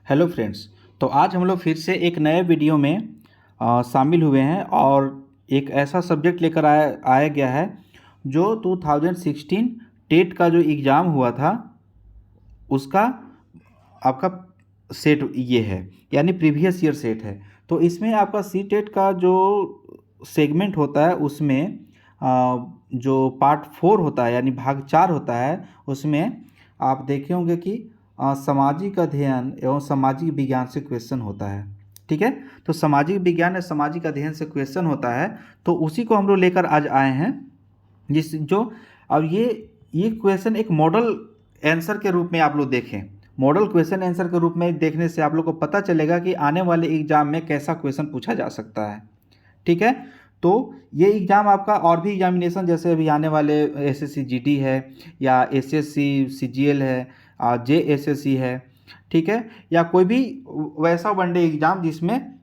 Hello friends. तो आज हम लोग फिर से एक नए वीडियो में शामिल हुए हैं और एक ऐसा सब्जेक्ट लेकर आया गया है जो 2016 टेट का जो एग्ज़ाम हुआ था उसका आपका सेट ये है, यानी प्रीवियस ईयर सेट है। तो इसमें आपका सी टेट का जो सेगमेंट होता है उसमें जो पार्ट 4 होता है यानी भाग 4 होता है, उसमें आप देखे होंगे कि सामाजिक अध्ययन एवं सामाजिक विज्ञान से क्वेश्चन होता है। ठीक है, तो सामाजिक विज्ञान या सामाजिक अध्ययन से क्वेश्चन होता है, तो उसी को हम लोग लेकर आज आए हैं। जिस जो अब ये क्वेश्चन एक मॉडल आंसर के रूप में आप लोग देखें। मॉडल क्वेश्चन आंसर के रूप में देखने से आप लोग को पता चलेगा कि आने वाले एग्जाम में कैसा क्वेश्चन पूछा जा सकता है। ठीक है, तो ये एग्ज़ाम आपका और भी एग्जामिनेशन जैसे अभी आने वाले एसएससी जीडी है या एसएससी सीजीएल है, जेएसएससी है, ठीक है, या कोई भी वैसा वनडे एग्ज़ाम जिसमें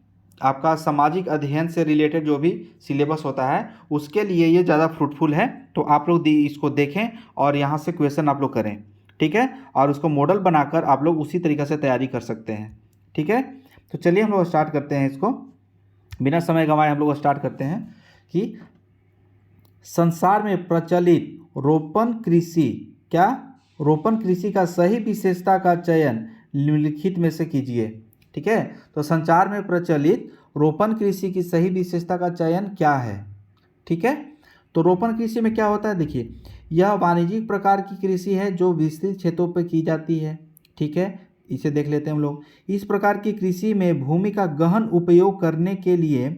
आपका सामाजिक अध्ययन से रिलेटेड जो भी सिलेबस होता है उसके लिए ये ज़्यादा फ्रूटफुल है। तो आप लोग इसको देखें और यहाँ से क्वेश्चन आप लोग करें। ठीक है, और उसको मॉडल बनाकर आप लोग उसी तरीक़े से तैयारी कर सकते हैं। ठीक है, तो चलिए हम लोग स्टार्ट करते हैं इसको, बिना समय गंवाए हम लोग स्टार्ट करते हैं कि संसार में प्रचलित रोपण कृषि रोपण कृषि का सही विशेषता का चयन निम्नलिखित में से कीजिए। ठीक है, तो संसार में प्रचलित रोपण कृषि की सही विशेषता का चयन क्या है। ठीक है, तो रोपण कृषि में क्या होता है, देखिए यह वाणिज्यिक प्रकार की कृषि है जो विस्तृत क्षेत्रों पर की जाती है। ठीक है, इसे देख लेते हैं हम लोग। इस प्रकार की कृषि में भूमि का गहन उपयोग करने के लिए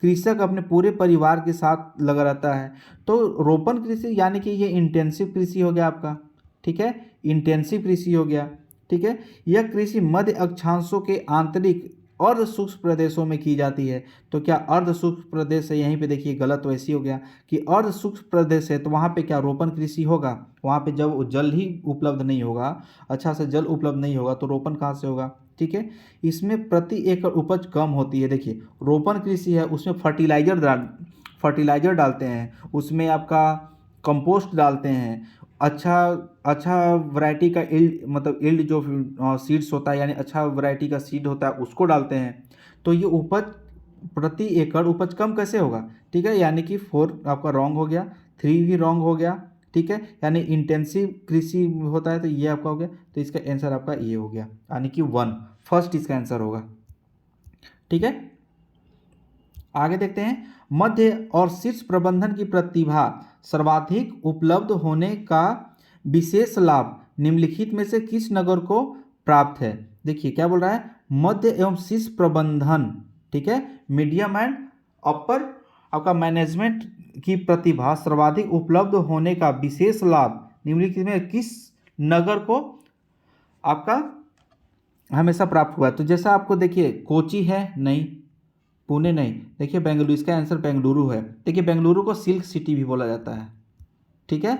कृषक अपने पूरे परिवार के साथ लगा रहता है। तो रोपण कृषि यानी कि ये इंटेंसिव कृषि हो गया आपका। ठीक है, इंटेंसिव कृषि हो गया। ठीक है, यह कृषि मध्य अक्षांशों के आंतरिक अर्ध सूक्ष्म प्रदेशों में की जाती है। तो क्या अर्ध सूक्ष्म प्रदेश है, यहीं पे देखिए गलत वैसी हो गया कि अर्ध सूक्ष्म प्रदेश है तो वहाँ पे क्या रोपण कृषि होगा। वहाँ पे जब जल ही उपलब्ध नहीं होगा, अच्छा से जल उपलब्ध नहीं होगा तो रोपण कहाँ से होगा। ठीक है, इसमें प्रति एकड़ उपज कम होती है। देखिए रोपण कृषि है उसमें फर्टिलाइजर डालते हैं, उसमें आपका कंपोस्ट डालते हैं, अच्छा वैरायटी का इल्ड जो सीड्स होता है यानी अच्छा वैरायटी का सीड होता है उसको डालते हैं। तो ये उपज प्रति एकड़ उपज कम कैसे होगा। ठीक है, यानी कि 4 आपका रॉन्ग हो गया, 3 भी रॉन्ग हो गया। ठीक है, यानी इंटेंसिव कृषि होता है तो ये आपका हो गया, तो इसका आंसर आपका ये हो गया, यानी कि 1 फर्स्ट इसका आंसर होगा। ठीक है, आगे देखते हैं। मध्य और शीर्ष प्रबंधन की प्रतिभा सर्वाधिक उपलब्ध होने का विशेष लाभ निम्नलिखित में से किस नगर को प्राप्त है। देखिए क्या बोल रहा है, मध्य एवं शीर्ष प्रबंधन, ठीक है, मीडियम एंड अपर आपका मैनेजमेंट की प्रतिभा सर्वाधिक उपलब्ध होने का विशेष लाभ निम्नलिखित में किस नगर को आपका हमेशा प्राप्त हुआ। तो जैसा आपको देखिए कोची है, नहीं, पुणे नहीं, देखिए बेंगलुरु, इसका आंसर बेंगलुरु है। देखिए बेंगलुरु को सिल्क सिटी भी बोला जाता है। ठीक है,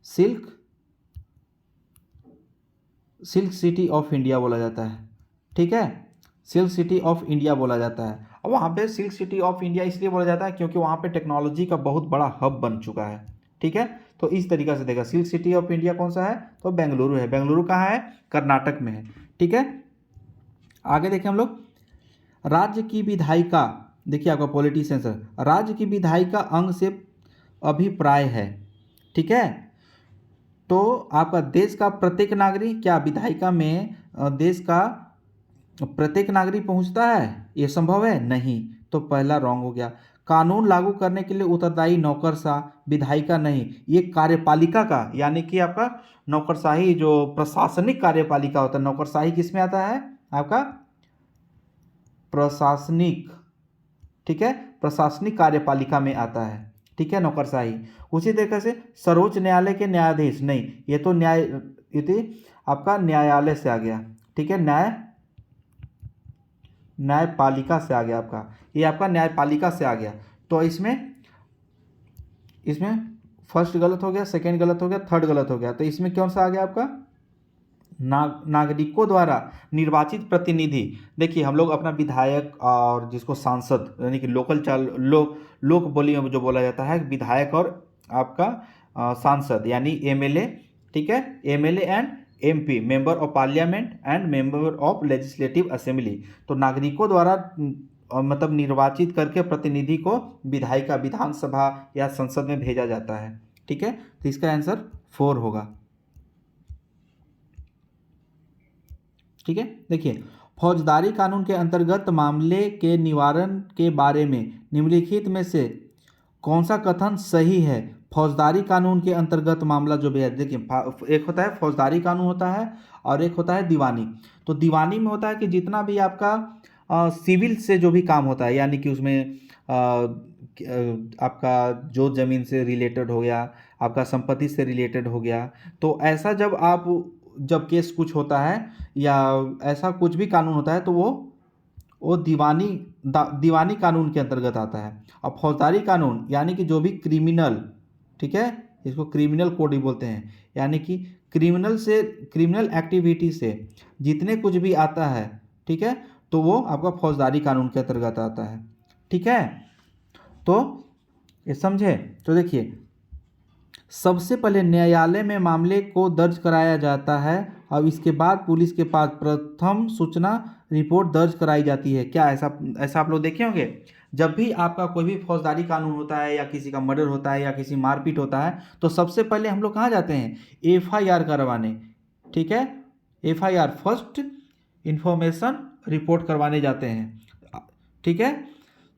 सिल्क सिटी ऑफ इंडिया बोला जाता है। ठीक है, सिल्क सिटी ऑफ इंडिया बोला जाता है। और वहाँ पे सिल्क सिटी ऑफ इंडिया इसलिए बोला जाता है क्योंकि वहाँ पे टेक्नोलॉजी का बहुत बड़ा हब बन चुका है। ठीक है, तो इस तरीक़े से देखा, सिल्क सिटी ऑफ इंडिया कौन सा है, तो बेंगलुरु है। बेंगलुरु कहाँ है, कर्नाटक में है। ठीक है, आगे देखें हम लोग। राज्य की विधायिका, देखिए आपका पॉलिटिशियंस है, राज्य की विधायिका अंग से अभिप्राय है। ठीक है, तो आपका देश का प्रत्येक नागरिक, क्या विधायिका में देश का प्रत्येक नागरिक पहुंचता है, ये संभव है, नहीं, तो पहला रॉन्ग हो गया। कानून लागू करने के लिए उत्तरदायी नौकरशाह, विधायिका नहीं, ये कार्यपालिका का, यानी कि आपका नौकरशाही जो प्रशासनिक कार्यपालिका होता है, नौकरशाही किस में आता है आपका, प्रशासनिक। ठीक है, प्रशासनिक कार्यपालिका में आता है। ठीक है, नौकरशाही। उसी तरीके से सर्वोच्च न्यायालय के न्यायाधीश, नहीं, ये तो आपका न्यायालय से आ गया। ठीक है, न्यायपालिका से आ गया आपका, ये आपका न्यायपालिका से आ गया। तो इसमें फर्स्ट गलत हो गया, सेकंड गलत हो गया, थर्ड गलत हो गया। तो इसमें कौन सा आ गया आपका, नागरिकों द्वारा निर्वाचित प्रतिनिधि। देखिए हम लोग अपना विधायक और जिसको सांसद यानी कि लोक बोली में जो बोला जाता है, विधायक और आपका सांसद यानी एमएलए। ठीक है, MLA and MP member of parliament and member of legislative assembly. तो नागरिकों द्वारा मतलब निर्वाचित करके प्रतिनिधि को विधायिका विधानसभा या संसद में भेजा जाता है। ठीक है, तो इसका आंसर 4 होगा। ठीक है, देखिए फौजदारी कानून के अंतर्गत मामले के निवारण के बारे में निम्नलिखित में से कौन सा कथन सही है। फौजदारी कानून के अंतर्गत मामला जो भी है, देखिए एक होता है फौजदारी कानून होता है और एक होता है दीवानी। तो दीवानी में होता है कि जितना भी आपका सिविल से जो भी काम होता है, यानी कि उसमें आपका जो ज़मीन से रिलेटेड हो गया, आपका संपत्ति से रिलेटेड हो गया, तो ऐसा जब केस कुछ होता है या ऐसा कुछ भी कानून होता है तो वो दीवानी कानून के अंतर्गत आता है। और फौजदारी कानून यानी कि जो भी क्रिमिनल, ठीक है, इसको क्रिमिनल कोड ही बोलते हैं, यानी कि क्रिमिनल एक्टिविटी से जितने कुछ भी आता है, ठीक है, तो वो आपका फौजदारी कानून के अंतर्गत आता है। ठीक है, तो ये समझे। तो देखिए सबसे पहले न्यायालय में मामले को दर्ज कराया जाता है और इसके बाद पुलिस के पास प्रथम सूचना रिपोर्ट दर्ज कराई जाती है। क्या ऐसा आप लोग देखे होंगे? जब भी आपका कोई भी फौजदारी कानून होता है या किसी का मर्डर होता है या किसी मारपीट होता है, तो सबसे पहले हम लोग कहाँ जाते हैं? FIR करवाने। ठीक है, FIR फर्स्ट इंफॉर्मेशन रिपोर्ट करवाने जाते हैं। ठीक है,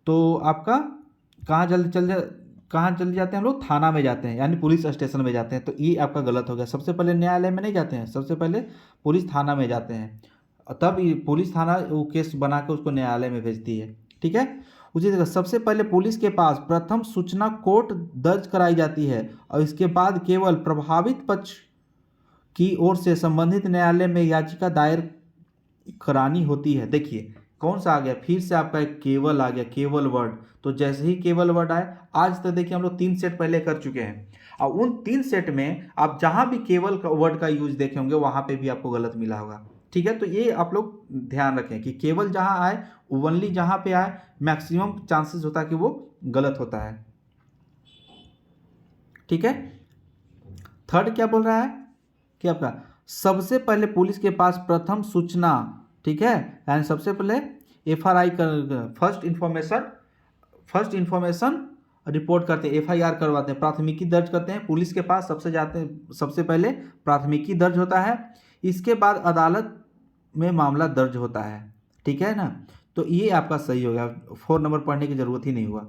तो आपका कहाँ चले जाते हैं हम लोग? थाना में जाते हैं, यानी पुलिस स्टेशन में जाते हैं। तो ये आपका गलत हो गया। सबसे पहले न्यायालय में नहीं जाते हैं, सबसे पहले पुलिस थाना में जाते हैं, तब पुलिस थाना वो केस बना के उसको न्यायालय में भेजती है। ठीक है, उसी तरह सबसे पहले पुलिस के पास प्रथम सूचना कोर्ट दर्ज कराई जाती है और इसके बाद केवल प्रभावित पक्ष की ओर से संबंधित न्यायालय में याचिका दायर करानी होती है। देखिए कौन सा आ गया, फिर से आपका एक केवल आ गया, केवल वर्ड। तो जैसे ही केवल वर्ड आए, आज तक देखिए हम लोग 3 सेट पहले कर चुके हैं और उन 3 सेट में आप जहां भी केवल वर्ड का यूज देखे होंगे वहां पे भी आपको गलत मिला होगा। ठीक है, तो ये आप लोग ध्यान रखें कि केवल जहां आए, ओनली जहां पे आए, मैक्सिमम चांसेस होता है कि वो गलत होता है। ठीक है, थर्ड क्या बोल रहा है कि आपका सबसे पहले पुलिस के पास प्रथम सूचना, ठीक है, यानी सबसे पहले FRI कर फर्स्ट इंफॉर्मेशन रिपोर्ट करते हैं, FIR करवाते हैं, प्राथमिकी दर्ज करते हैं। पुलिस के पास सबसे पहले प्राथमिकी दर्ज होता है, इसके बाद अदालत में मामला दर्ज होता है। ठीक है ना, तो ये आपका सही हो गया, 4 नंबर पढ़ने की जरूरत ही नहीं हुआ।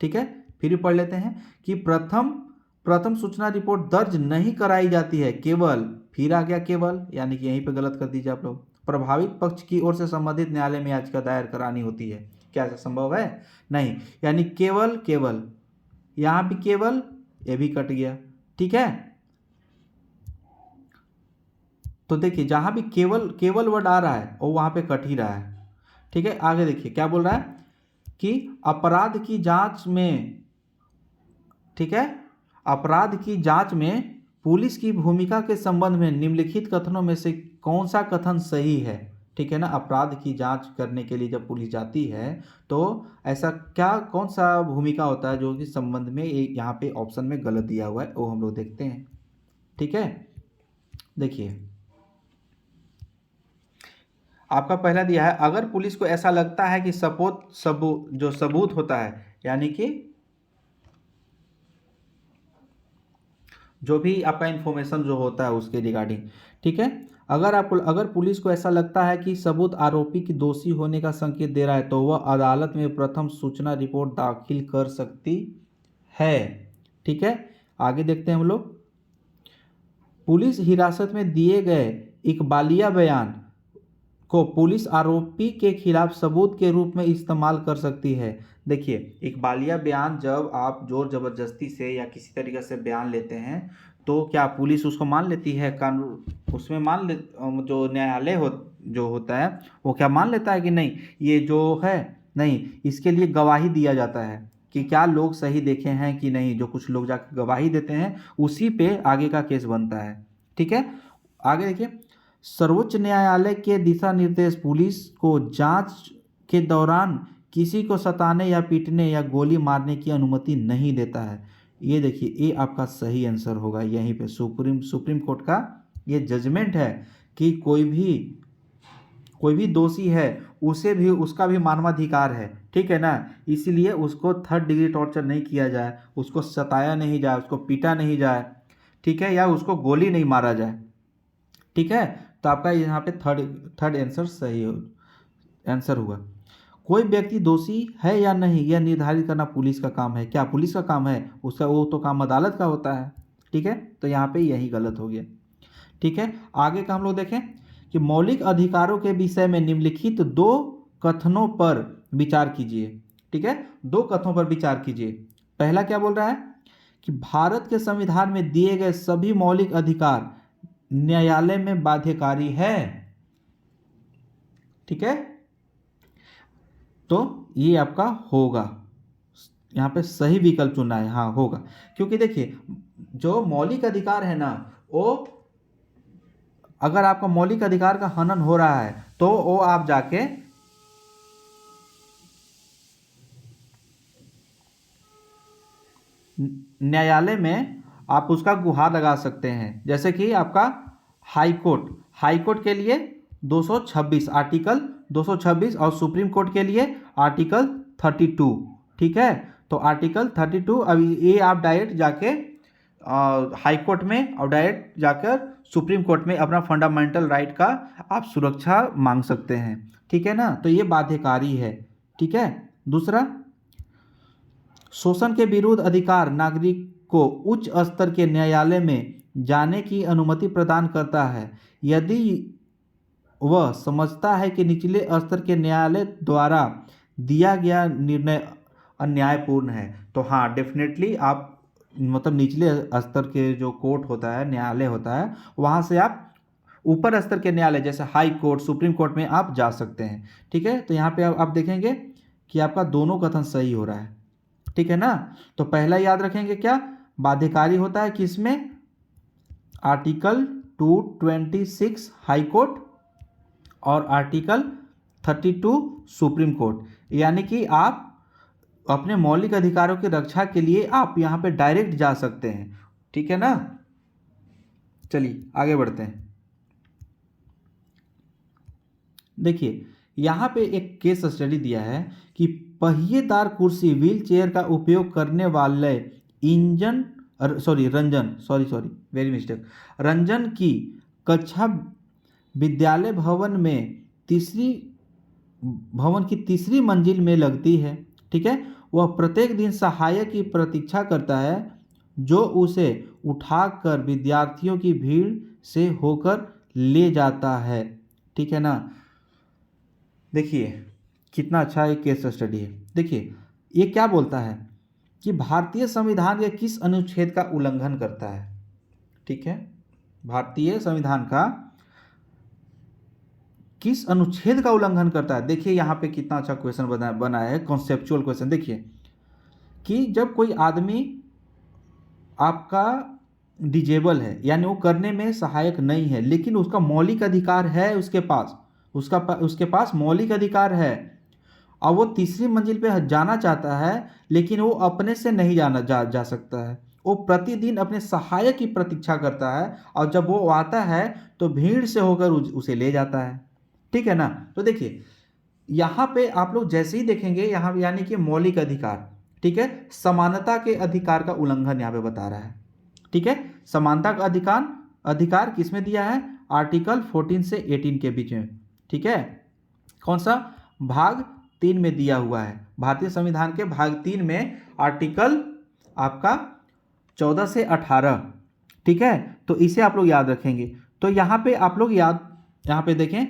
ठीक है, फिर भी पढ़ लेते हैं कि प्रथम सूचना रिपोर्ट दर्ज नहीं कराई जाती है, केवल, फिर आ गया केवल, यानी कि यहीं पे गलत कर दीजिए आप लोग। प्रभावित पक्ष की ओर से संबंधित न्यायालय में याचिका दायर करानी होती है। क्या ऐसा संभव है? नहीं, यानी केवल यहाँ भी केवल, ये भी कट गया। ठीक है, तो देखिए जहां भी केवल वर्ड आ रहा है वो वहां पे कट ही रहा है। ठीक है, आगे देखिए क्या बोल रहा है कि अपराध की जांच में, ठीक है, अपराध की जांच में पुलिस की भूमिका के संबंध में निम्नलिखित कथनों में से कौन सा कथन सही है। ठीक है ना, अपराध की जांच करने के लिए जब पुलिस जाती है तो ऐसा कौन सा भूमिका होता है जो कि संबंध में यहाँ पे ऑप्शन में गलत दिया हुआ है, वो हम लोग देखते हैं। ठीक है, देखिए आपका पहला दिया है, अगर पुलिस को ऐसा लगता है कि सबूत होता है, यानी कि जो भी आपका इंफॉर्मेशन जो होता है उसके रिगार्डिंग। ठीक है, अगर पुलिस को ऐसा लगता है कि सबूत आरोपी की दोषी होने का संकेत दे रहा है तो वह अदालत में प्रथम सूचना रिपोर्ट दाखिल कर सकती है। ठीक है, आगे देखते हैं हम लोग। पुलिस हिरासत में दिए गए इकबालिया बयान को पुलिस आरोपी के खिलाफ सबूत के रूप में इस्तेमाल कर सकती है। देखिए इकबालिया बयान जब आप जोर जबरदस्ती से या किसी तरीके से बयान लेते हैं तो क्या पुलिस उसको मान लेती है? कानून उसमें जो न्यायालय जो होता है वो क्या मान लेता है कि नहीं ये जो है, नहीं, इसके लिए गवाही दिया जाता है कि क्या लोग सही देखे हैं कि नहीं। जो कुछ लोग जाकर गवाही देते हैं उसी पे आगे का केस बनता है। ठीक है, आगे देखिए, सर्वोच्च न्यायालय के दिशा निर्देश पुलिस को जांच के दौरान किसी को सताने या पीटने या गोली मारने की अनुमति नहीं देता है। ये देखिए ये आपका सही आंसर होगा, यहीं पे सुप्रीम कोर्ट का ये जजमेंट है कि कोई भी दोषी है उसे भी उसका भी मानवाधिकार है, ठीक है ना। इसीलिए उसको थर्ड डिग्री टॉर्चर नहीं किया जाए, उसको सताया नहीं जाए, उसको पीटा नहीं जाए, ठीक है, या उसको गोली नहीं मारा जाए, ठीक है। तो आपका यहाँ पे थर्ड आंसर सही आंसर हुआ। कोई व्यक्ति दोषी है या नहीं यह निर्धारित करना पुलिस का काम है। क्या पुलिस का काम है? उसका वो तो काम अदालत का होता है, ठीक है। तो यहाँ पे यही गलत हो गया, ठीक है। आगे का हम लोग देखें कि मौलिक अधिकारों के विषय में निम्नलिखित दो कथनों पर विचार कीजिए, ठीक है। दो कथनों पर विचार कीजिए। पहला क्या बोल रहा है कि भारत के संविधान में दिए गए सभी मौलिक अधिकार न्यायालय में बाध्यकारी है, ठीक है। तो ये आपका होगा, यहाँ पे सही विकल्प चुनना है, हाँ होगा। क्योंकि देखिए जो मौलिक अधिकार है ना, वो अगर आपका मौलिक अधिकार का हनन हो रहा है तो वो आप जाके न्यायालय में आप उसका गुहार लगा सकते हैं। जैसे कि आपका हाई कोर्ट के लिए 226 आर्टिकल 226 और सुप्रीम कोर्ट के लिए आर्टिकल 32, ठीक है। तो आर्टिकल 32 अभी ये आप डायरेक्ट जाके हाई कोर्ट में और डायरेक्ट जाकर सुप्रीम कोर्ट में अपना फंडामेंटल राइट का आप सुरक्षा मांग सकते हैं, ठीक है ना। तो ये बाध्यकारी है, ठीक है। दूसरा, शोषण के विरुद्ध अधिकार नागरिक को उच्च स्तर के न्यायालय में जाने की अनुमति प्रदान करता है यदि वह समझता है कि निचले स्तर के न्यायालय द्वारा दिया गया निर्णय अन्यायपूर्ण है। तो हाँ डेफिनेटली आप मतलब निचले स्तर के जो कोर्ट होता है, न्यायालय होता है, वहाँ से आप ऊपर स्तर के न्यायालय जैसे हाई कोर्ट, सुप्रीम कोर्ट में आप जा सकते हैं, ठीक है। तो यहाँ पे आप देखेंगे कि आपका दोनों कथन सही हो रहा है, ठीक है ना। तो पहला याद रखेंगे क्या, बाध्यकारी होता है किसमें, आर्टिकल 226 हाई कोर्ट और आर्टिकल 32 सुप्रीम कोर्ट। यानी कि आप अपने मौलिक अधिकारों की रक्षा के लिए आप यहाँ पे डायरेक्ट जा सकते हैं, ठीक है ना। चलिए आगे बढ़ते हैं। देखिए यहाँ पे एक केस स्टडी दिया है कि पहिएदार कुर्सी व्हील चेयर का उपयोग करने वाले रंजन की कक्षा विद्यालय भवन की तीसरी मंजिल में लगती है, ठीक है। वह प्रत्येक दिन सहायक की प्रतीक्षा करता है जो उसे उठाकर विद्यार्थियों की भीड़ से होकर ले जाता है, ठीक है ना। देखिए कितना अच्छा एक केस स्टडी है। देखिए ये क्या बोलता है कि भारतीय संविधान के किस अनुच्छेद का उल्लंघन करता है, ठीक है। भारतीय संविधान का किस अनुच्छेद का उल्लंघन करता है। देखिए यहाँ पे कितना अच्छा क्वेश्चन बना है, कॉन्सेप्चुअल क्वेश्चन। देखिए कि जब कोई आदमी आपका डिजेबल है यानी वो करने में सहायक नहीं है, लेकिन उसका मौलिक अधिकार है, उसके पास मौलिक अधिकार है और वो तीसरी मंजिल पे जाना चाहता है, लेकिन वो अपने से नहीं जा सकता है। वो प्रतिदिन अपने सहायक की प्रतीक्षा करता है और जब वो आता है तो भीड़ से होकर उसे ले जाता है, ठीक है ना। तो देखिए यहाँ पे आप लोग जैसे ही देखेंगे यहाँ यानी कि मौलिक अधिकार, ठीक है, समानता के अधिकार का उल्लंघन यहाँ पे बता रहा है, ठीक है। समानता का अधिकार किसमें दिया है, आर्टिकल 14 से 18 के बीच में, ठीक है। कौन सा, भाग 3 में दिया हुआ है। भारतीय संविधान के भाग 3 में आर्टिकल आपका 14 से 18, ठीक है। तो इसे आप लोग याद रखेंगे। तो यहाँ पे आप लोग यहाँ पे देखें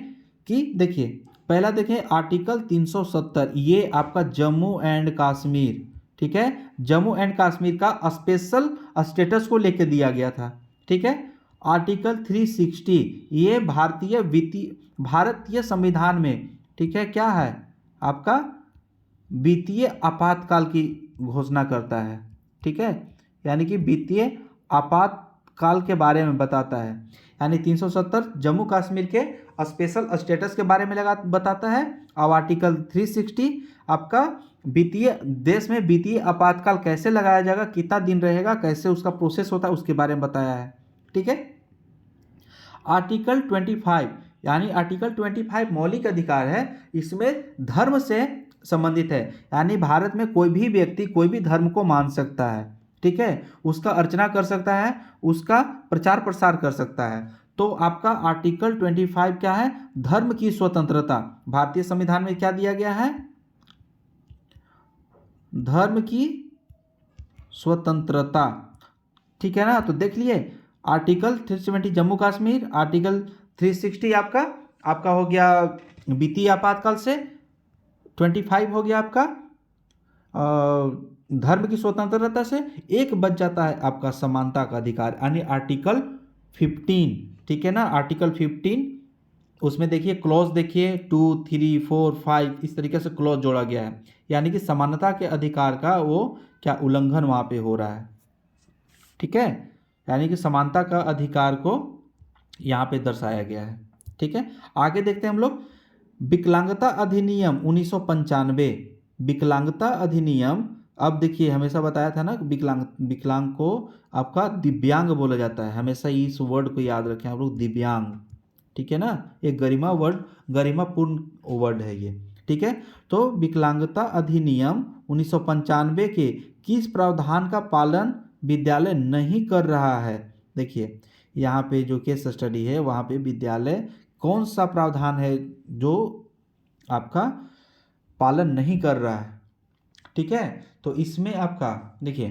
कि देखिए पहला देखें आर्टिकल 370, ये आपका जम्मू एंड कश्मीर, ठीक है, जम्मू एंड कश्मीर का स्पेशल स्टेटस को लेकर दिया गया था, ठीक है। आर्टिकल 360 ये भारतीय संविधान में, ठीक है, क्या है आपका वित्तीय आपातकाल की घोषणा करता है, ठीक है। यानी कि वित्तीय आपातकाल के बारे में बताता है। यानी 370 जम्मू कश्मीर के स्पेशल स्टेटस के बारे में बताता है और आर्टिकल 360 आपका देश में वित्तीय आपातकाल कैसे लगाया जाएगा, कितना दिन रहेगा, कैसे उसका प्रोसेस होता है, उसके बारे में बताया है, ठीक है। आर्टिकल 25 यानी आर्टिकल 25 मौलिक अधिकार है, इसमें धर्म से संबंधित है, यानी भारत में कोई भी व्यक्ति कोई भी धर्म को मान सकता है, ठीक है, उसका अर्चना कर सकता है, उसका प्रचार प्रसार कर सकता है। तो आपका आर्टिकल 25 क्या है? धर्म की स्वतंत्रता। भारतीय संविधान में क्या दिया गया है? धर्म की स्वतंत्रता, ठीक है ना। तो देख लिए आर्टिकल 370 जम्मू कश्मीर, आर्टिकल 360 आपका हो गया वित्तीय आपातकाल से, 25 हो गया आपका धर्म की स्वतंत्रता से। एक बच जाता है आपका समानता का अधिकार यानी आर्टिकल 15, ठीक है ना। आर्टिकल 15 उसमें देखिए क्लॉज देखिए 2, 3, 4, 5 इस तरीके से क्लॉज जोड़ा गया है, यानी कि समानता के अधिकार का वो क्या उल्लंघन वहाँ पे हो रहा है, ठीक है, यानी कि समानता का अधिकार को यहाँ पे दर्शाया गया है, ठीक है। आगे देखते हैं हम लोग विकलांगता अधिनियम 1995। विकलांगता अधिनियम, अब देखिए हमेशा बताया था ना विकलांग को आपका दिव्यांग बोला जाता है, हमेशा इस वर्ड को याद रखें आप लोग, दिव्यांग, ठीक है ना। एक गरिमापूर्ण वर्ड है ये, ठीक है। तो विकलांगता अधिनियम 1995 के किस प्रावधान का पालन विद्यालय नहीं कर रहा है? देखिए यहाँ पे जो केस स्टडी है वहाँ पे विद्यालय कौन सा प्रावधान है जो आपका पालन नहीं कर रहा है, ठीक है। तो इसमें आपका देखिए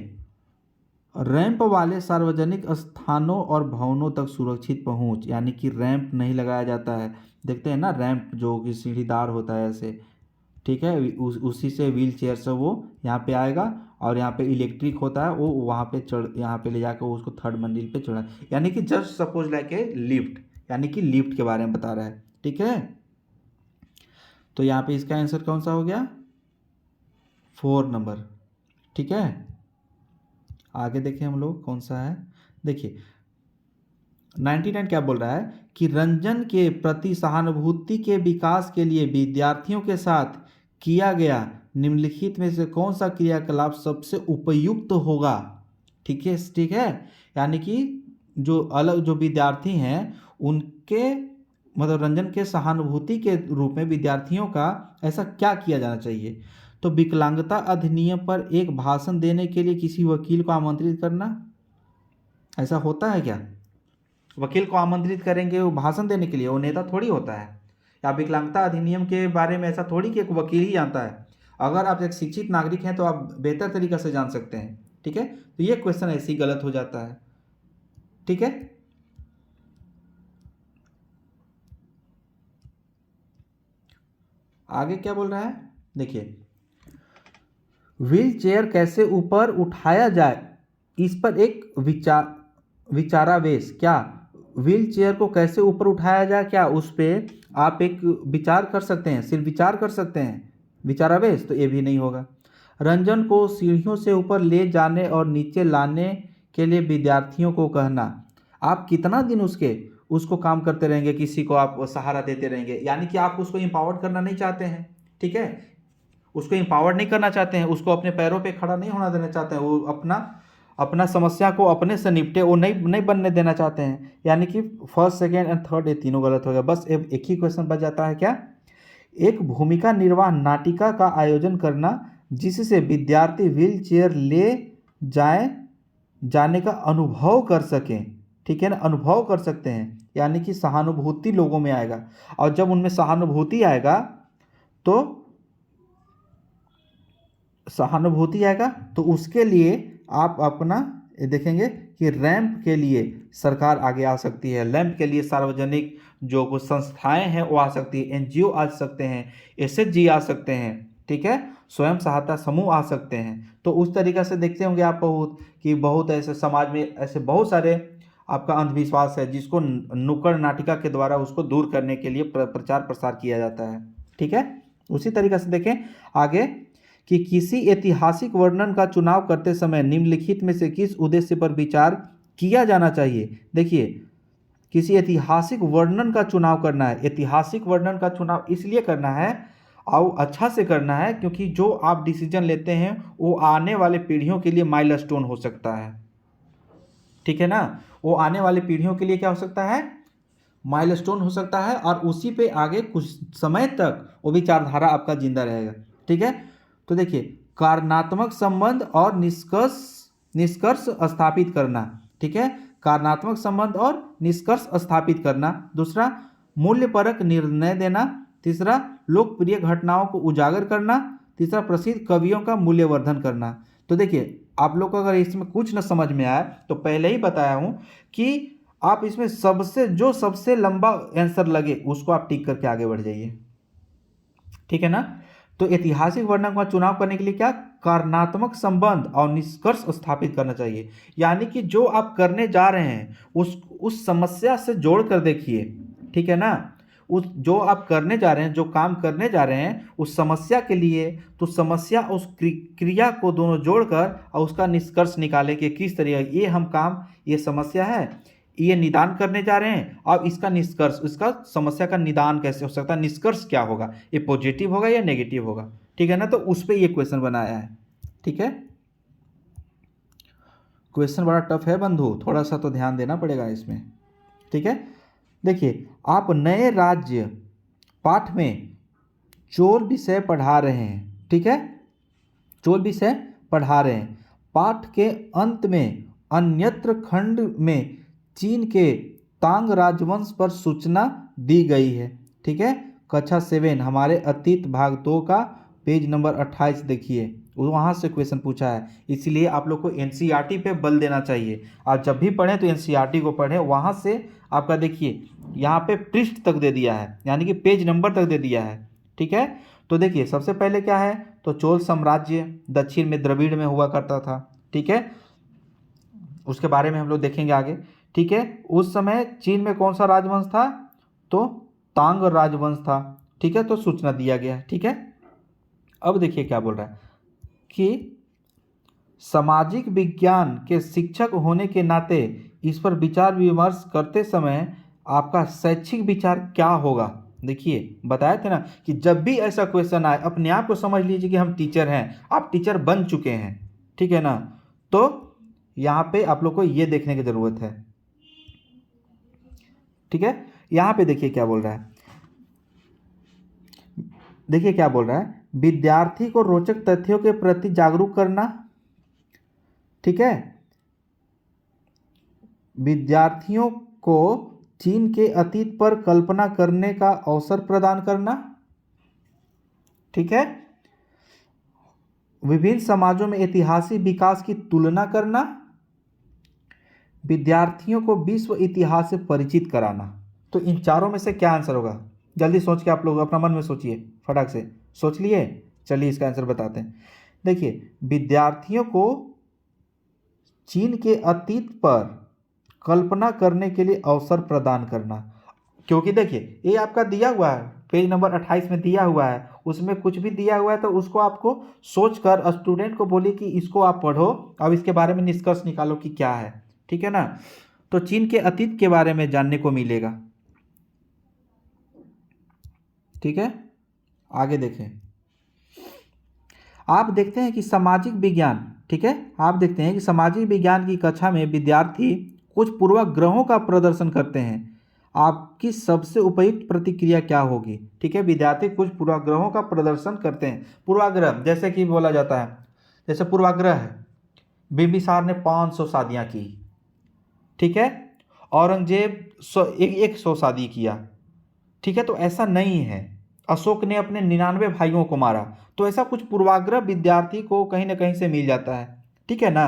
रैंप वाले सार्वजनिक स्थानों और भवनों तक सुरक्षित पहुंच, यानी कि रैंप नहीं लगाया जाता है, देखते हैं ना रैंप जो कि सीढ़ीदार होता है ऐसे, ठीक है, उसी से व्हील चेयर से वो यहाँ पे आएगा और यहाँ पे इलेक्ट्रिक होता है, वो वहाँ पे यहाँ पे ले जाकर उसको 3rd मंजिल पे चढ़ा, यानी कि just suppose like a lift, यानी कि लिफ्ट के बारे में बता रहा है, ठीक है। तो यहाँ पे इसका आंसर कौन सा हो गया? 4 नंबर, ठीक है। आगे देखें हम लोग कौन सा है, देखिए 99 क्या बोल रहा है कि रंजन के प्रति सहानुभूति के विकास के लिए विद्यार्थियों के साथ किया गया निम्नलिखित में से कौन सा क्रियाकलाप सबसे उपयुक्त होगा, ठीक है, ठीक है। यानी कि जो विद्यार्थी हैं उनके मतलब रंजन के सहानुभूति के रूप में विद्यार्थियों का ऐसा क्या किया जाना चाहिए? तो विकलांगता अधिनियम पर एक भाषण देने के लिए किसी वकील को आमंत्रित करना, ऐसा होता है क्या? वकील को आमंत्रित करेंगे वो भाषण देने के लिए, वो नेता थोड़ी होता है। या विकलांगता अधिनियम के बारे में ऐसा थोड़ी कि एक वकील ही जानता है। अगर आप एक शिक्षित नागरिक हैं तो आप बेहतर तरीक़ा से जान सकते हैं, ठीक है। तो ये क्वेश्चन ऐसे ही गलत हो जाता है, ठीक है। आगे क्या बोल रहा है, देखिए व्हील चेयर कैसे ऊपर उठाया जाए, इस पर एक विचारावेश, क्या व्हील चेयर को कैसे ऊपर उठाया जाए, क्या उस पर आप एक विचार कर सकते हैं, सिर्फ विचार कर सकते हैं, विचारावेश, तो ये भी नहीं होगा। रंजन को सीढ़ियों से ऊपर ले जाने और नीचे लाने के लिए विद्यार्थियों को कहना, आप कितना दिन उसको काम करते रहेंगे, किसी को आप सहारा देते रहेंगे, यानी कि आप उसको एम्पावर्ड करना नहीं चाहते हैं, ठीक है, उसको एम्पावर्ड नहीं करना चाहते हैं, उसको अपने पैरों पे खड़ा नहीं होना देना चाहते हैं, वो अपना समस्या को अपने से निपटे, वो नहीं बनने देना चाहते हैं, यानी कि 1st, 2nd एंड 3rd ये तीनों गलत हो गया। बस एक ही क्वेश्चन बच जाता है, क्या? एक भूमिका निर्वाह नाटिका का आयोजन करना जिससे विद्यार्थी व्हील चेयर ले जाने का अनुभव कर सकें, ठीक है ना, अनुभव कर सकते हैं, यानी कि सहानुभूति लोगों में आएगा, और जब उनमें सहानुभूति आएगा तो उसके लिए आप अपना देखेंगे कि रैंप के लिए सरकार आगे आ सकती है, रैंप के लिए सार्वजनिक जो कुछ संस्थाएं हैं वो आ सकती है, NGO आ सकते हैं, SHG आ सकते हैं, ठीक है, स्वयं सहायता समूह आ सकते हैं। तो उस तरीक़े से देखते होंगे आप बहुत ऐसे समाज में ऐसे बहुत सारे आपका अंधविश्वास है जिसको नुक्कड़ नाटिका के द्वारा उसको दूर करने के लिए प्रचार प्रसार किया जाता है, ठीक है। उसी तरीक़े से देखें आगे कि किसी ऐतिहासिक वर्णन का चुनाव करते समय निम्नलिखित में से किस उद्देश्य पर विचार किया जाना चाहिए। देखिए किसी ऐतिहासिक वर्णन का चुनाव करना है, ऐतिहासिक वर्णन का चुनाव इसलिए करना है और अच्छा से करना है क्योंकि जो आप डिसीजन लेते हैं वो आने वाले पीढ़ियों के लिए माइलस्टोन हो सकता है, ठीक है ना, वो आने वाली पीढ़ियों के लिए क्या हो सकता है, माइलस्टोन हो सकता है और उसी पे आगे कुछ समय तक वो विचारधारा आपका जिंदा रहेगा। ठीक है, तो देखिए कारणात्मक संबंध और निष्कर्ष निष्कर्ष स्थापित करना। ठीक है, कारणात्मक संबंध और निष्कर्ष स्थापित करना। दूसरा, मूल्यपरक निर्णय देना। तीसरा, लोकप्रिय घटनाओं को उजागर करना। तीसरा, प्रसिद्ध कवियों का मूल्यवर्धन करना। तो देखिए आप लोग को अगर इसमें कुछ न समझ में आए तो पहले ही बताया हूं कि आप इसमें सबसे लंबा आंसर लगे उसको आप टिक करके आगे बढ़ जाइए। ठीक है ना। तो ऐतिहासिक वर्णन का चुनाव करने के लिए क्या, कारणात्मक संबंध और निष्कर्ष स्थापित करना चाहिए। यानी कि जो आप करने जा रहे हैं उस समस्या से जोड़ कर देखिए। ठीक है ना, उस जो आप करने जा रहे हैं, जो काम करने जा रहे हैं उस समस्या के लिए, तो समस्या उस क्रिया को दोनों जोड़कर और उसका निष्कर्ष निकालें कि किस तरह ये हम काम, ये समस्या है, ये निदान करने जा रहे हैं, अब इसका निष्कर्ष, इसका समस्या का निदान कैसे हो सकता है, निष्कर्ष क्या होगा, ये पॉजिटिव होगा या नेगेटिव होगा। ठीक है ना, तो उस पर ये क्वेश्चन बनाया है। ठीक है, क्वेश्चन बड़ा टफ है बंधु, थोड़ा सा तो ध्यान देना पड़ेगा इसमें। ठीक है, देखिए आप नए राज्य पाठ में चोल विषय पढ़ा रहे हैं। ठीक है, चोल विषय पढ़ा रहे हैं। पाठ के अंत में अन्यत्र खंड में चीन के तांग राजवंश पर सूचना दी गई है। ठीक है, कक्षा 7 हमारे अतीत भाग 2 का पेज नंबर 28 देखिए, वहाँ से क्वेश्चन पूछा है। इसलिए आप लोग को एनसीईआरटी पे बल देना चाहिए। आप जब भी पढ़ें तो एनसीईआरटी को पढ़ें, वहाँ से आपका देखिए यहाँ पे पृष्ठ तक दे दिया है, यानी कि पेज नंबर तक दे दिया है। ठीक है, तो देखिए सबसे पहले क्या है, तो चोल साम्राज्य दक्षिण में द्रविड़ में हुआ करता था। ठीक है, उसके बारे में हम लोग देखेंगे आगे। ठीक है, उस समय चीन में कौन सा राजवंश था, तो तांग राजवंश था। ठीक है, तो सूचना दिया गया। ठीक है, अब देखिए क्या बोल रहा है कि सामाजिक विज्ञान के शिक्षक होने के नाते इस पर विचार विमर्श करते समय आपका शैक्षिक विचार क्या होगा। देखिए बताए थे ना कि जब भी ऐसा क्वेश्चन आए अपने आप को समझ लीजिए कि हम टीचर हैं, आप टीचर बन चुके हैं। ठीक है ना, तो यहाँ पे आप लोग को ये देखने की ज़रूरत है। ठीक है, यहाँ पे देखिए क्या बोल रहा है, देखिए क्या बोल रहा है, विद्यार्थी को रोचक तथ्यों के प्रति जागरूक करना। ठीक है, विद्यार्थियों को चीन के अतीत पर कल्पना करने का अवसर प्रदान करना। ठीक है, विभिन्न समाजों में ऐतिहासिक विकास की तुलना करना, विद्यार्थियों को विश्व इतिहास से परिचित कराना। तो इन चारों में से क्या आंसर होगा, जल्दी सोच के आप लोग अपना मन में सोचिए, फटाक से सोच लिए। चलिए इसका आंसर बताते हैं। देखिए विद्यार्थियों को चीन के अतीत पर कल्पना करने के लिए अवसर प्रदान करना, क्योंकि देखिए ये आपका दिया हुआ है, पेज नंबर 28 में दिया हुआ है, उसमें कुछ भी दिया हुआ है तो उसको आपको सोचकर स्टूडेंट को बोलिए कि इसको आप पढ़ो, अब इसके बारे में निष्कर्ष निकालो कि क्या है। ठीक है ना, तो चीन के अतीत के बारे में जानने को मिलेगा। ठीक है, आगे देखें। आप देखते हैं कि सामाजिक विज्ञान, ठीक है, आप देखते हैं कि सामाजिक विज्ञान की कक्षा में विद्यार्थी कुछ पूर्वाग्रहों का प्रदर्शन करते हैं। आपकी सबसे उपयुक्त प्रतिक्रिया क्या होगी। ठीक है, विद्यार्थी कुछ पूर्वाग्रहों का प्रदर्शन करते हैं। पूर्वाग्रह जैसे कि बोला जाता है, जैसे पूर्वाग्रह है बिंबिसार ने 500 शादियां की। ठीक है, औरंगजेब 100 शादी किया। ठीक है, तो ऐसा नहीं है। अशोक ने अपने 99 भाइयों को मारा। तो ऐसा कुछ पूर्वाग्रह विद्यार्थी को कहीं ना कहीं से मिल जाता है। ठीक है ना,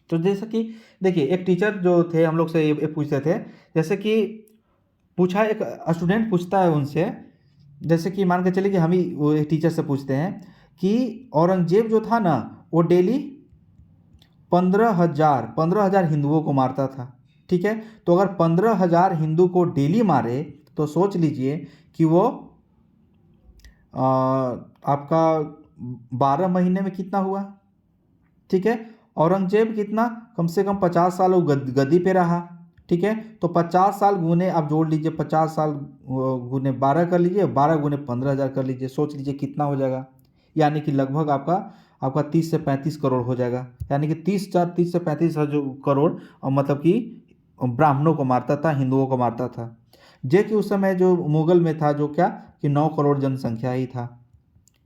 तो जैसे कि देखिए एक टीचर जो थे हम लोग से ये पूछते थे, जैसे कि पूछा, एक स्टूडेंट पूछता है उनसे, जैसे कि मान के चलिए कि हम ही वो एक टीचर से पूछते हैं कि औरंगजेब जो था ना वो डेली 15,000 हिंदुओं को मारता था। ठीक है, तो अगर 15,000 हिंदू को डेली मारे तो सोच लीजिए कि वो आपका 12 महीने में कितना हुआ। ठीक है, औरंगजेब कितना, कम से कम 50 साल वो गद्दी पे रहा। ठीक है, तो 50 साल गुने आप जोड़ लीजिए, 50 साल गुने 12 कर लीजिए, 12 गुने 15,000 कर लीजिए, सोच लीजिए कितना हो जाएगा। यानी कि लगभग आपका 30 से 35 करोड़ हो जाएगा। यानी कि 30 से 35 करोड़ मतलब कि ब्राह्मणों को मारता था, हिंदुओं को मारता था। जे कि उस समय जो मुगल में था जो क्या कि 9 करोड़ जनसंख्या ही था,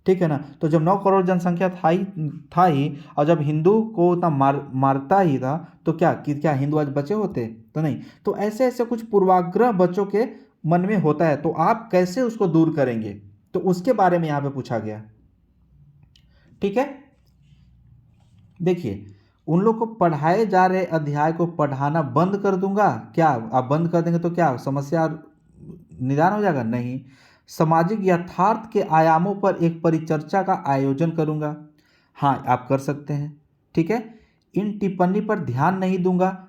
ठीक है ना। तो जब 9 करोड़ जनसंख्या था ही और जब हिंदू को उतना मारता ही था तो क्या हिंदू आज बचे होते तो नहीं। तो ऐसे ऐसे कुछ पूर्वाग्रह बच्चों के मन में होता है, तो आप कैसे उसको दूर करेंगे, तो उसके बारे में यहाँ पे पूछा गया, ठीक है। देखिए, उन लोग को पढ़ाए जा रहे अध्याय को पढ़ाना बंद कर दूंगा, क्या आप बंद कर देंगे तो क्या समस्या निदान हो जाएगा? नहीं। सामाजिक यथार्थ के आयामों पर एक परिचर्चा का आयोजन करूंगा, हाँ आप कर सकते हैं, ठीक है। इन टिप्पणी पर ध्यान नहीं दूंगा,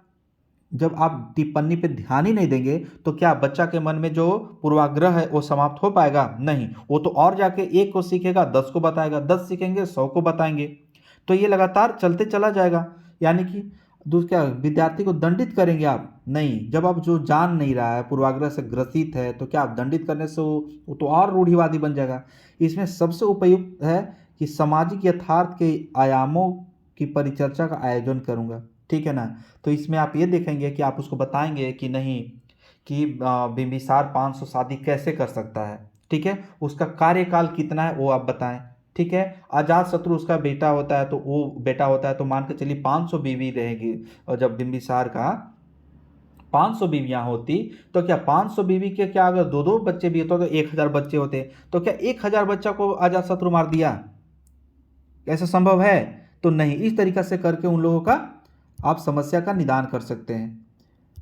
जब आप टिप्पणी पे ध्यान ही नहीं देंगे तो क्या बच्चा के मन में जो पूर्वाग्रह है वो समाप्त हो पाएगा? नहीं, वो तो और जाके एक को सीखेगा 10 को बताएगा, 10 सीखेंगे 100 को बताएंगे, तो ये लगातार चलते चला जाएगा। यानी कि क्या विद्यार्थी को दंडित करेंगे आप? नहीं, जब आप जो जान नहीं रहा है, पूर्वाग्रह से ग्रसित है, तो क्या आप दंडित करने से वो तो और रूढ़िवादी बन जाएगा। इसमें सबसे उपयुक्त है कि सामाजिक यथार्थ के आयामों की परिचर्चा का आयोजन करूंगा, ठीक है ना। तो इसमें आप ये देखेंगे कि आप उसको बताएंगे कि नहीं कि बिंबिसार 500 शादी कैसे कर सकता है, ठीक है, उसका कार्यकाल कितना है वो आप बताएं, ठीक है। अजात शत्रु उसका बेटा होता है, तो वो बेटा होता है तो मान के चलिए 500 बीवी रहेगी, और जब बिंबिसार का 500 बीवियां होती तो क्या 500 बीवी के क्या अगर दो दो बच्चे भी होते तो 1000 बच्चे होते, तो क्या 1000 बच्चा को अजात शत्रु मार दिया? ऐसा संभव है? तो नहीं। इस तरीका से करके उन लोगों का आप समस्या का निदान कर सकते हैं,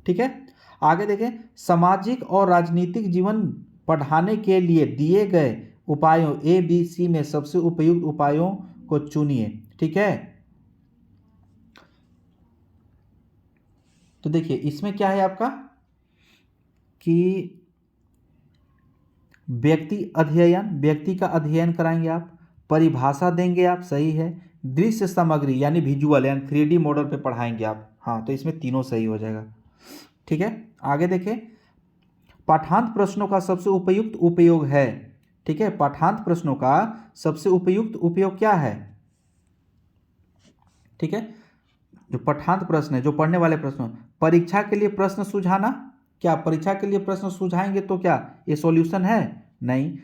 ठीक है। आगे देखें, सामाजिक और राजनीतिक जीवन पढ़ाने के लिए दिए गए उपायों ABC में सबसे उपयुक्त उपायों को चुनिए, ठीक है। तो देखिए इसमें क्या है आपका कि व्यक्ति का अध्ययन कराएंगे आप, परिभाषा देंगे आप, सही है। दृश्य सामग्री यानी विजुअल यानी 3D मॉडल पे पढ़ाएंगे आप, हाँ तो इसमें तीनों सही हो जाएगा, ठीक है। आगे देखें, पाठांत प्रश्नों का सबसे उपयुक्त उपयोग है, ठीक है। पाठांत प्रश्नों का सबसे उपयुक्त उपयोग क्या है, ठीक है। जो पाठांत प्रश्न है, जो पढ़ने वाले प्रश्न, परीक्षा के लिए प्रश्न सुझाना, क्या परीक्षा के लिए प्रश्न सुझाएंगे तो क्या ये सॉल्यूशन है? नहीं।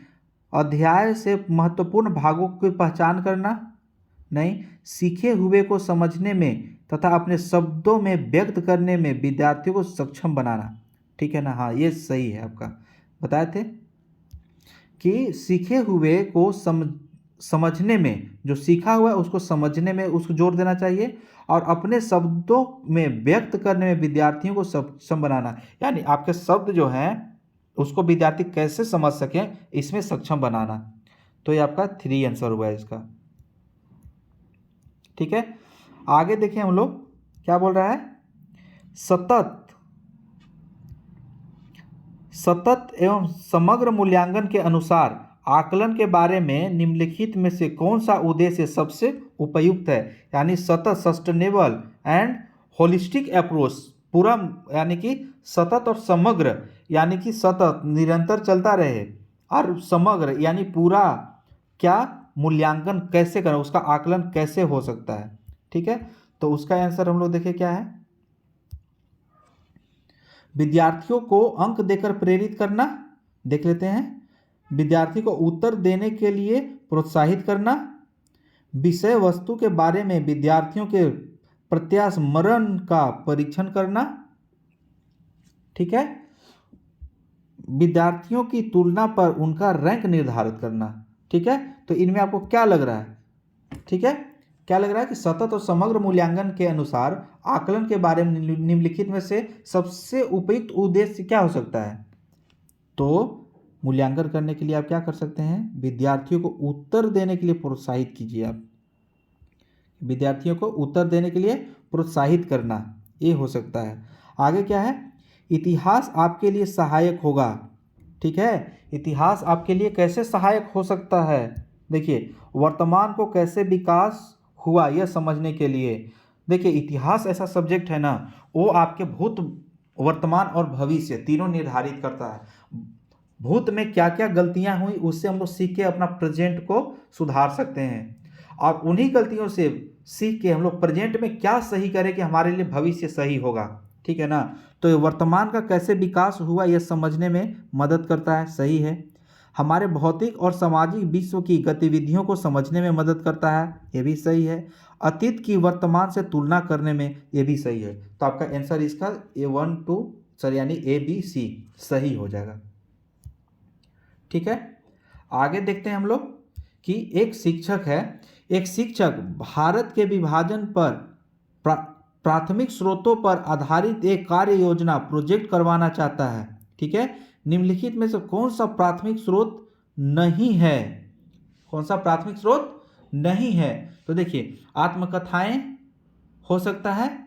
अध्याय से महत्वपूर्ण भागों की पहचान करना, नहीं। सीखे हुए को समझने में तथा अपने शब्दों में व्यक्त करने में विद्यार्थियों को सक्षम बनाना, ठीक है ना, हाँ ये सही है आपका। बताए थे कि सीखे हुए को समझने में, जो सीखा हुआ है उसको समझने में उसको जोर देना चाहिए, और अपने शब्दों में व्यक्त करने में विद्यार्थियों को सक्षम बनाना, यानी आपके शब्द जो हैं उसको विद्यार्थी कैसे समझ सकें इसमें सक्षम बनाना। तो ये आपका 3 आंसर हुआ है इसका, ठीक है। आगे देखिए हम लोग क्या बोल रहा है, सतत एवं समग्र मूल्यांकन के अनुसार आकलन के बारे में निम्नलिखित में से कौन सा उद्देश्य सबसे उपयुक्त है? यानी सतत, सस्टेनेबल एंड होलिस्टिक अप्रोच, पूरा यानी कि सतत और समग्र, यानी कि सतत निरंतर चलता रहे, और समग्र यानी पूरा, क्या मूल्यांकन कैसे करें, उसका आकलन कैसे हो सकता है, ठीक है। तो उसका आंसर हम लोग देखें क्या है, विद्यार्थियों को अंक देकर प्रेरित करना, देख लेते हैं। विद्यार्थी को उत्तर देने के लिए प्रोत्साहित करना, विषय वस्तु के बारे में विद्यार्थियों के प्रत्यास्मरण का परीक्षण करना, ठीक है। विद्यार्थियों की तुलना पर उनका रैंक निर्धारित करना, ठीक है। तो इनमें आपको क्या लग रहा है, ठीक है, क्या लग रहा है कि सतत और समग्र मूल्यांकन के अनुसार आकलन के बारे में निम्नलिखित में से सबसे उपयुक्त उद्देश्य क्या हो सकता है? तो मूल्यांकन करने के लिए आप क्या कर सकते हैं, विद्यार्थियों को उत्तर देने के लिए प्रोत्साहित कीजिए, आप विद्यार्थियों को उत्तर देने के लिए प्रोत्साहित करना, ये हो सकता है। आगे क्या है, इतिहास आपके लिए सहायक होगा, ठीक है। इतिहास आपके लिए कैसे सहायक हो सकता है? देखिए, वर्तमान को कैसे विकास हुआ यह समझने के लिए। देखिए, इतिहास ऐसा सब्जेक्ट है ना, वो आपके भूत, वर्तमान और भविष्य तीनों निर्धारित करता है। भूत में क्या क्या गलतियां हुई उससे हम लोग सीख के अपना प्रेजेंट को सुधार सकते हैं, और उन्हीं गलतियों से सीख के हम लोग प्रेजेंट में क्या सही करें कि हमारे लिए भविष्य सही होगा, ठीक है ना। तो ये वर्तमान का कैसे विकास हुआ यह समझने में मदद करता है, सही है। हमारे भौतिक और सामाजिक विश्व की गतिविधियों को समझने में मदद करता है, ये भी सही है। अतीत की वर्तमान से तुलना करने में, ये भी सही है। तो आपका आंसर इसका A1 2 सर यानी ABC सही हो जाएगा। ठीक है, आगे देखते हैं हम लोग कि एक शिक्षक है, एक शिक्षक भारत के विभाजन पर प्राथमिक स्रोतों पर आधारित एक कार्य योजना प्रोजेक्ट करवाना चाहता है। ठीक है, निम्नलिखित में से कौन सा प्राथमिक स्रोत नहीं है? कौन सा प्राथमिक स्रोत नहीं है? तो देखिए, आत्मकथाएं हो सकता है,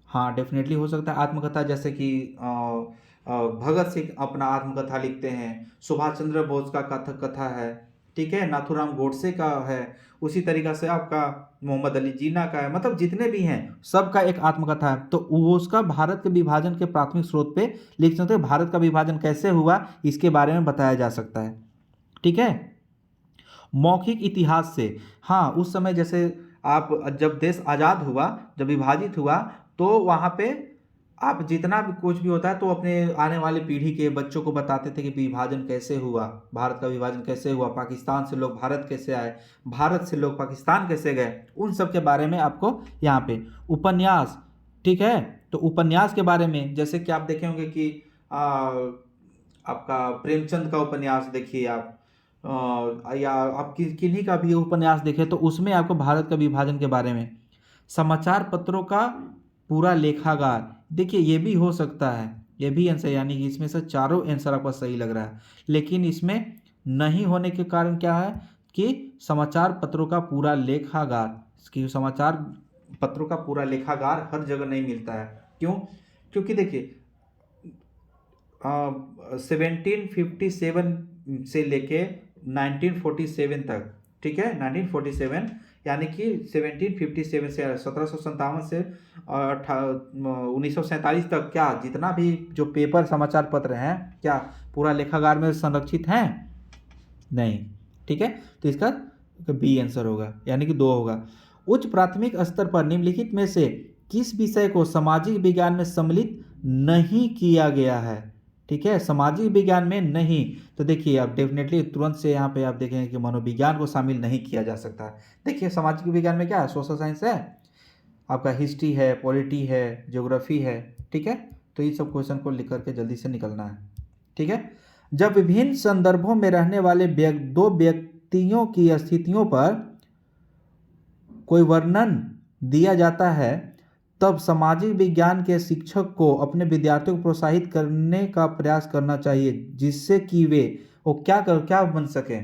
हाँ डेफिनेटली हो सकता है आत्मकथा, जैसे कि भगत सिंह अपना आत्मकथा लिखते हैं, सुभाष चंद्र बोस का कथा है, ठीक है, नाथूराम गोडसे का है, उसी तरीका से आपका मोहम्मद अली जिन्ना का है, मतलब जितने भी हैं सबका एक आत्मकथा है। तो वो उसका भारत के विभाजन के प्राथमिक स्रोत पे लिख सकते हैं, भारत का विभाजन कैसे हुआ इसके बारे में बताया जा सकता है। ठीक है, मौखिक इतिहास से, हाँ उस समय जैसे आप जब देश आज़ाद हुआ, जब विभाजित हुआ, तो वहाँ पे आप जितना भी कुछ भी होता है तो अपने आने वाली पीढ़ी के बच्चों को बताते थे कि विभाजन कैसे हुआ, भारत का विभाजन कैसे हुआ, पाकिस्तान से लोग भारत कैसे आए, भारत से लोग पाकिस्तान कैसे गए, उन सब के बारे में आपको यहाँ पे उपन्यास, ठीक है, तो उपन्यास के बारे में जैसे कि आप देखे होंगे कि आपका प्रेमचंद का उपन्यास देखिए आप, या आप किन्हीं का भी उपन्यास देखें तो उसमें आपको भारत का विभाजन के बारे में। समाचार पत्रों का पूरा लेखागार, देखिए ये भी हो सकता है, ये भी आंसर, यानी कि इसमें से चारों आंसर आपको सही लग रहा है, लेकिन इसमें नहीं होने के कारण क्या है कि समाचार पत्रों का पूरा लेखागार, कि समाचार पत्रों का पूरा लेखागार हर जगह नहीं मिलता है। क्यों? क्योंकि देखिए 1757 से लेके 1947 तक, ठीक है, 1947 यानी कि 1757 से 1757 से 1947 तक क्या जितना भी जो पेपर समाचार पत्र हैं क्या पूरा लेखागार में संरक्षित हैं? नहीं। ठीक है, तो इसका बी आंसर होगा, यानी कि 2 होगा। उच्च प्राथमिक स्तर पर निम्नलिखित में से किस विषय को सामाजिक विज्ञान में सम्मिलित नहीं किया गया है? ठीक है, सामाजिक विज्ञान में नहीं, तो देखिए आप डेफिनेटली तुरंत से यहाँ पे आप देखेंगे कि मनोविज्ञान को शामिल नहीं किया जा सकता है। देखिए सामाजिक विज्ञान में क्या है, सोशल साइंस है, आपका हिस्ट्री है, पॉलिटी है, ज्योग्राफी है, ठीक है, तो ये सब क्वेश्चन को लिख करके जल्दी से निकलना है। ठीक है, जब विभिन्न संदर्भों में रहने वाले दो व्यक्तियों की स्थितियों पर कोई वर्णन दिया जाता है तब सामाजिक विज्ञान के शिक्षक को अपने विद्यार्थियों को प्रोत्साहित करने का प्रयास करना चाहिए जिससे कि वो क्या बन सके।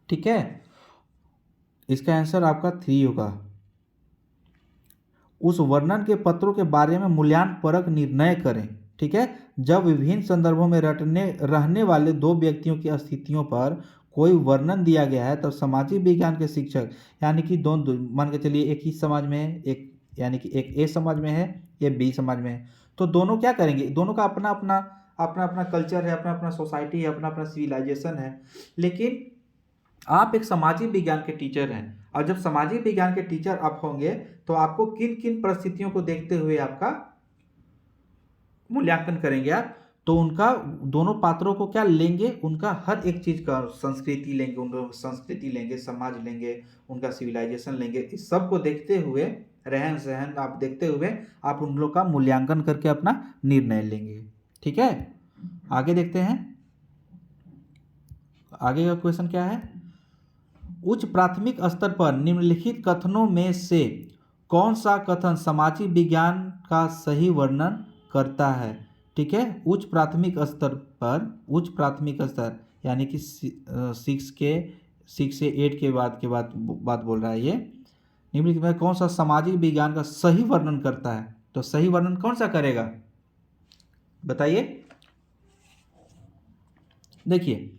ठीक है, इसका आंसर आपका 3 होगा। उस वर्णन के पत्रों के बारे में मूल्यांकन परक निर्णय करें। ठीक है, जब विभिन्न संदर्भों में रहने वाले दो व्यक्तियों की स्थितियों पर कोई वर्णन दिया गया है तो सामाजिक विज्ञान के शिक्षक, यानी कि दोनों मान के चलिए एक ही समाज में है, एक यानी कि एक ए समाज में है, ये बी समाज में है, तो दोनों क्या करेंगे, दोनों का अपना अपना कल्चर है, अपना अपना सोसाइटी है, अपना अपना सिविलाइजेशन है, लेकिन आप एक सामाजिक विज्ञान के टीचर हैं, और जब सामाजिक विज्ञान के टीचर आप होंगे तो आपको किन किन परिस्थितियों को देखते हुए आपका मूल्यांकन करेंगे आप, तो उनका दोनों पात्रों को क्या लेंगे, उनका हर एक चीज़ का संस्कृति लेंगे, उनका संस्कृति लेंगे, समाज लेंगे, उनका सिविलाइजेशन लेंगे, इस सब को देखते हुए, रहन सहन आप देखते हुए आप उन लोग का मूल्यांकन करके अपना निर्णय लेंगे। ठीक है, आगे देखते हैं, आगे का क्वेश्चन क्या है। उच्च प्राथमिक स्तर पर निम्नलिखित कथनों में से कौन सा कथन सामाजिक विज्ञान का सही वर्णन करता है? ठीक है, उच्च प्राथमिक स्तर पर, उच्च प्राथमिक स्तर यानी कि 6 से 8 के बात बोल रहा है ये, निम्नलिखित में कौन सा सामाजिक विज्ञान का सही वर्णन करता है? तो सही वर्णन कौन सा करेगा बताइए। देखिए,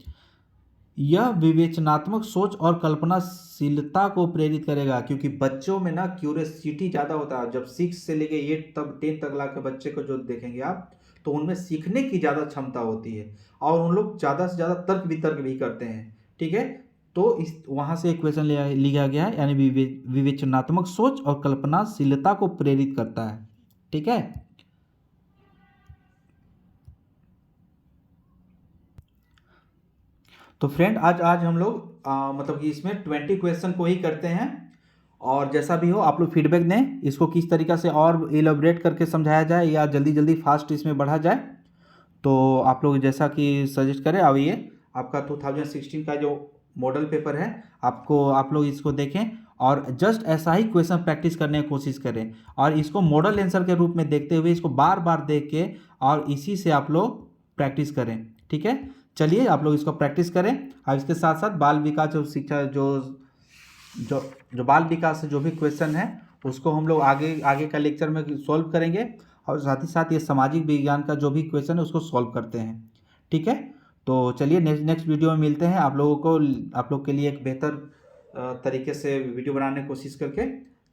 यह विवेचनात्मक सोच और कल्पनाशीलता को प्रेरित करेगा, क्योंकि बच्चों में ना क्यूरियोसिटी ज़्यादा होता है, जब 6 से लेके 8 तब 10 तक ला के बच्चे को जो देखेंगे आप, तो उनमें सीखने की ज़्यादा क्षमता होती है और उन लोग ज़्यादा से ज़्यादा तर्क वितर्क भी करते हैं। ठीक है, तो इस वहाँ से एक क्वेश्चन लिया गया है, यानी विवेचनात्मक सोच और कल्पनाशीलता को प्रेरित करता है। ठीक है। तो फ्रेंड आज आज हम लोग मतलब कि इसमें 20 क्वेश्चन को ही करते हैं, और जैसा भी हो आप लोग फीडबैक दें इसको किस तरीक़ा से और इलेबोरेट करके समझाया जाए या जल्दी जल्दी फास्ट इसमें बढ़ा जाए। तो आप लोग जैसा कि सजेस्ट करें। अब ये आपका 2016 का जो मॉडल पेपर है, आपको आप लोग इसको देखें और जस्ट ऐसा ही क्वेश्चन प्रैक्टिस करने की कोशिश करें, और इसको मॉडल आंसर के रूप में देखते हुए इसको बार बार देख के और इसी से आप लोग प्रैक्टिस करें। ठीक है, चलिए आप लोग इसको प्रैक्टिस करें। और इसके साथ साथ बाल विकास जो शिक्षा जो जो जो बाल विकास से जो भी क्वेश्चन है उसको हम लोग आगे आगे का लेक्चर में सॉल्व करेंगे, और साथ ही साथ ये सामाजिक विज्ञान का जो भी क्वेश्चन है उसको सॉल्व करते हैं। ठीक है, तो चलिए नेक्स्ट वीडियो में मिलते हैं आप लोगों को, आप लोग के लिए एक बेहतर तरीके से वीडियो बनाने की कोशिश करके।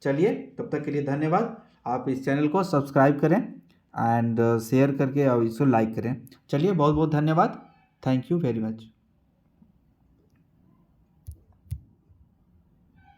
चलिए तब तक के लिए धन्यवाद। आप इस चैनल को सब्सक्राइब करें एंड शेयर करके और इसको लाइक करें। चलिए बहुत बहुत धन्यवाद। Thank you very much.